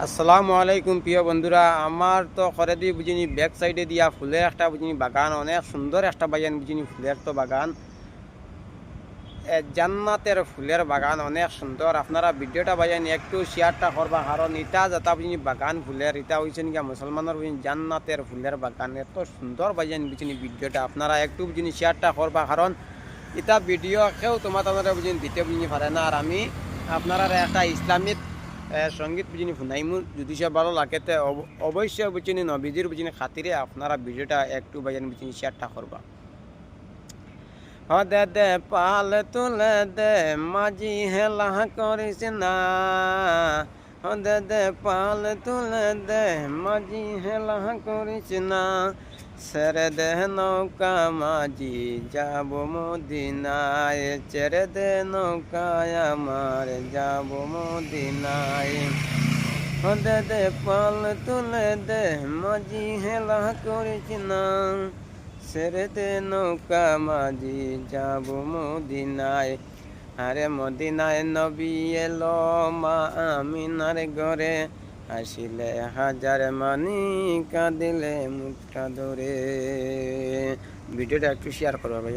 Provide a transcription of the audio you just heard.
আসসালামু আলাইকুম প্রিয় বন্ধুরা, আমার তো করে দিয়ে বুঝিনি ব্যাক সাইডে দিয়া ফুলের একটা বুঝিনি বাগান, অনেক সুন্দর একটা বাগান বুঝিনি ফুলের তো বাগান, জান্নাতের ফুলের বাগান অনেক সুন্দর। আপনারা ভিডিওটা বাজানি একটু শেয়ারটা করবা, কারণ এটা যাতা বুঝিনি বাগান ফুলের, এটা হয়েছে নাকি মুসলমানের বুঝিনি জান্নাতের ফুলের বাগান, এত সুন্দর বাজান বুঝিনি ভিডিওটা আপনারা একটু বুঝিনি শেয়ারটা করবা, কারণ এটা ভিডিও কেউ তোমার বুঝিনি দিতে বুঝিনি পারে না। আর আমি আপনারা একটা ইসলামিক সঙ্গীত বুঝিনি শুনাইমু, যদি সে ভালো লাগে তো অবশ্যই বুঝিনি নবীজির বুঝিনি খাতিরে আপনারা ভিডিওটা একটু বাজান বুঝিনি শেয়ারটা করবা। দে দে পাল তুলে দে মাঝি হেলা করিস না, দে দে পাল তুলে দে মাঝি হেলা করিস না, ছেড়ে দে নৌকা মাঝি যাব মদিনায়, ছেড়ে দে নৌকায় আমার যাব মদিনায়, দে দে পাল তুলে দে মাঝি হেলা করিস না, ছেড়ে দে নৌকা মাঝি যাব মদিনায়। আরে মদিনায় নবী এলো মা আমিনার ঘরে, আসিলে হাজার মানি কাঁদিলে মুখটা ধরে। ভিডিওটা একটু শেয়ার করবা ভাই।